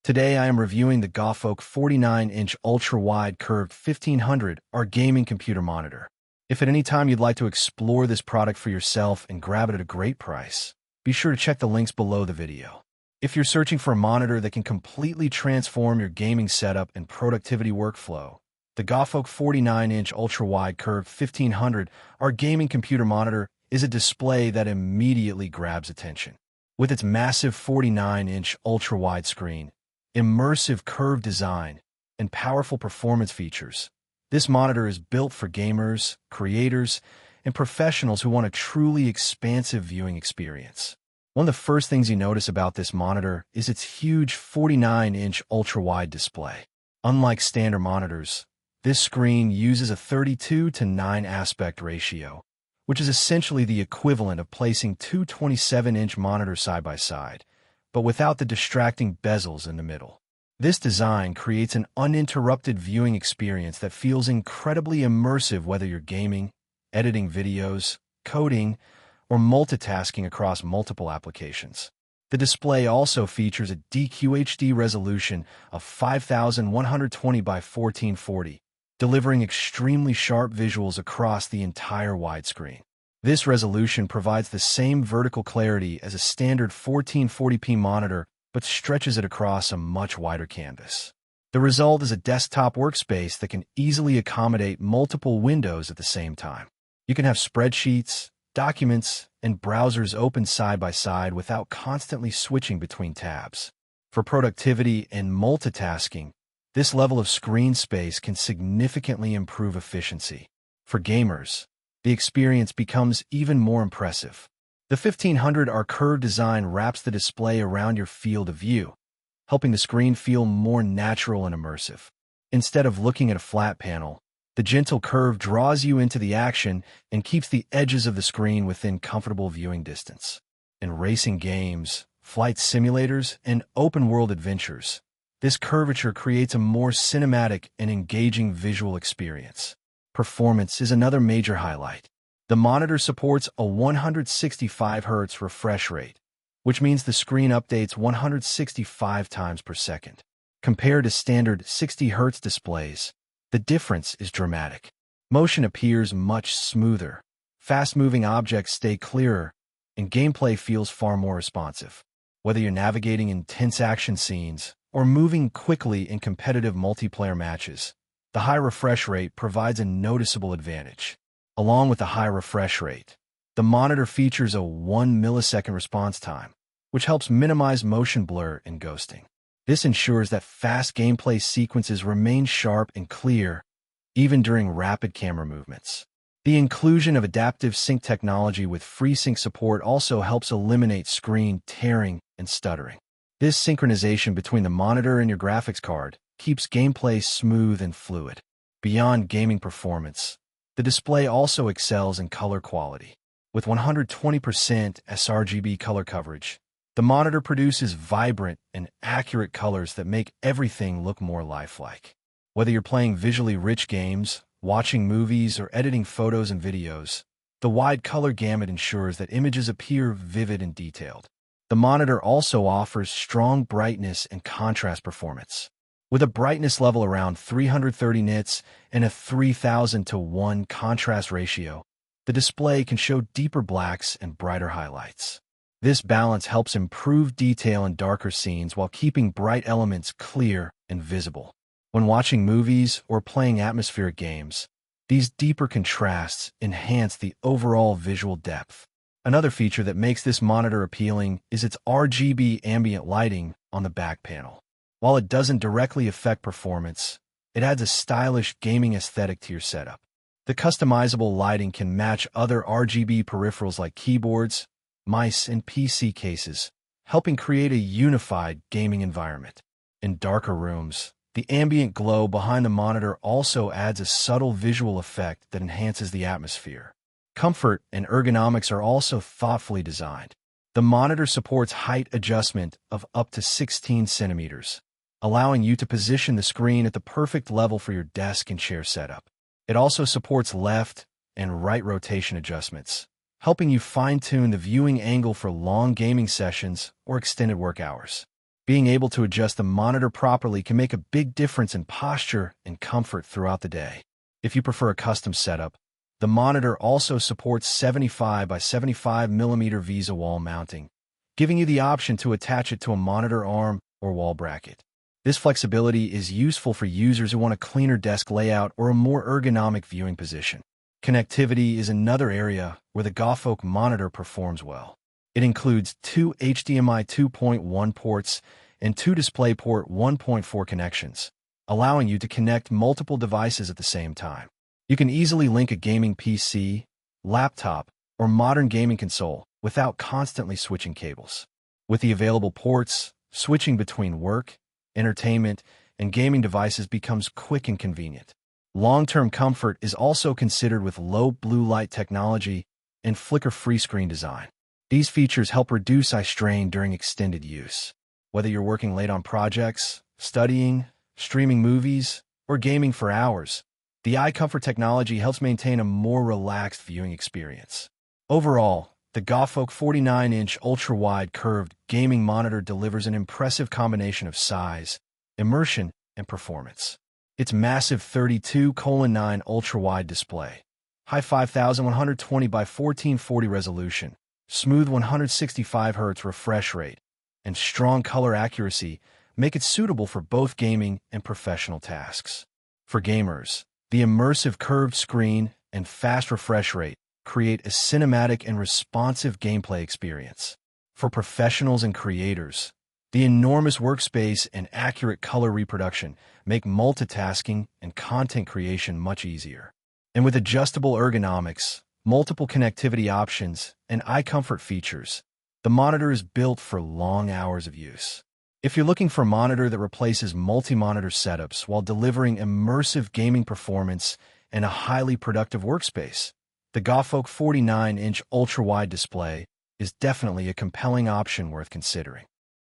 Today I am reviewing the Gawfolk 49-inch ultra-wide curved 1500R gaming computer monitor. If at any time you'd like to explore this product for yourself and grab it at a great price, be sure to check the links below the video. If you're searching for a monitor that can completely transform your gaming setup and productivity workflow, the Gawfolk 49-inch ultra-wide curved 1500R gaming computer monitor is a display that immediately grabs attention. With its massive 49-inch ultra-wide screen, immersive curved design, and powerful performance features, this monitor is built for gamers, creators, and professionals who want a truly expansive viewing experience. One of the first things you notice about this monitor is its huge 49-inch ultra-wide display. Unlike standard monitors, this screen uses a 32:9 aspect ratio, which is essentially the equivalent of placing two 27-inch monitors side by side, but without the distracting bezels in the middle. This design creates an uninterrupted viewing experience that feels incredibly immersive whether you're gaming, editing videos, coding, or multitasking across multiple applications. The display also features a DQHD resolution of 5120 by 1440, delivering extremely sharp visuals across the entire widescreen. This resolution provides the same vertical clarity as a standard 1440p monitor, but stretches it across a much wider canvas. The result is a desktop workspace that can easily accommodate multiple windows at the same time. You can have spreadsheets, documents, and browsers open side by side without constantly switching between tabs. For productivity and multitasking, this level of screen space can significantly improve efficiency. For gamers, the experience becomes even more impressive. The 1500R curved design wraps the display around your field of view, helping the screen feel more natural and immersive. Instead of looking at a flat panel, the gentle curve draws you into the action and keeps the edges of the screen within comfortable viewing distance. In racing games, flight simulators, and open-world adventures, this curvature creates a more cinematic and engaging visual experience. Performance is another major highlight. The monitor supports a 165Hz refresh rate, which means the screen updates 165 times per second. Compared to standard 60Hz displays, the difference is dramatic. Motion appears much smoother, fast-moving objects stay clearer, and gameplay feels far more responsive. Whether you're navigating intense action scenes or moving quickly in competitive multiplayer matches, the high refresh rate provides a noticeable advantage. Along with the high refresh rate, the monitor features a 1 millisecond response time, which helps minimize motion blur and ghosting. This ensures that fast gameplay sequences remain sharp and clear, even during rapid camera movements. The inclusion of Adaptive Sync technology with FreeSync support also helps eliminate screen tearing and stuttering. This synchronization between the monitor and your graphics card keeps gameplay smooth and fluid. Beyond gaming performance, the display also excels in color quality. With 120% sRGB color coverage, the monitor produces vibrant and accurate colors that make everything look more lifelike. Whether you're playing visually rich games, watching movies, or editing photos and videos, the wide color gamut ensures that images appear vivid and detailed. The monitor also offers strong brightness and contrast performance. With a brightness level around 330 nits and a 3000:1 contrast ratio, the display can show deeper blacks and brighter highlights. This balance helps improve detail in darker scenes while keeping bright elements clear and visible. When watching movies or playing atmospheric games, these deeper contrasts enhance the overall visual depth. Another feature that makes this monitor appealing is its RGB ambient lighting on the back panel. While it doesn't directly affect performance, it adds a stylish gaming aesthetic to your setup. The customizable lighting can match other RGB peripherals like keyboards, mice, and PC cases, helping create a unified gaming environment. In darker rooms, the ambient glow behind the monitor also adds a subtle visual effect that enhances the atmosphere. Comfort and ergonomics are also thoughtfully designed. The monitor supports height adjustment of up to 16 centimeters, allowing you to position the screen at the perfect level for your desk and chair setup. It also supports left and right rotation adjustments, helping you fine-tune the viewing angle for long gaming sessions or extended work hours. Being able to adjust the monitor properly can make a big difference in posture and comfort throughout the day. If you prefer a custom setup, the monitor also supports 75 by 75 mm VESA wall mounting, giving you the option to attach it to a monitor arm or wall bracket. This flexibility is useful for users who want a cleaner desk layout or a more ergonomic viewing position. Connectivity is another area where the Gawfolk monitor performs well. It includes two HDMI 2.1 ports and two DisplayPort 1.4 connections, allowing you to connect multiple devices at the same time. You can easily link a gaming PC, laptop, or modern gaming console without constantly switching cables. With the available ports, switching between work, entertainment, and gaming devices becomes quick and convenient. Long-term comfort is also considered with low blue light technology and flicker-free screen design. These features help reduce eye strain during extended use. Whether you're working late on projects, studying, streaming movies, or gaming for hours, the eye comfort technology helps maintain a more relaxed viewing experience. Overall, the Gawfolk 49-inch ultra-wide curved gaming monitor delivers an impressive combination of size, immersion, and performance. Its massive 32:9 ultra-wide display, high 5120 by 1440 resolution, smooth 165 Hz refresh rate, and strong color accuracy make it suitable for both gaming and professional tasks. For gamers, the immersive curved screen and fast refresh rate create a cinematic and responsive gameplay experience. For professionals and creators, the enormous workspace and accurate color reproduction make multitasking and content creation much easier. And with adjustable ergonomics, multiple connectivity options, and eye comfort features, the monitor is built for long hours of use. If you're looking for a monitor that replaces multi-monitor setups while delivering immersive gaming performance and a highly productive workspace, the Gawfolk 49-inch ultra-wide display is definitely a compelling option worth considering.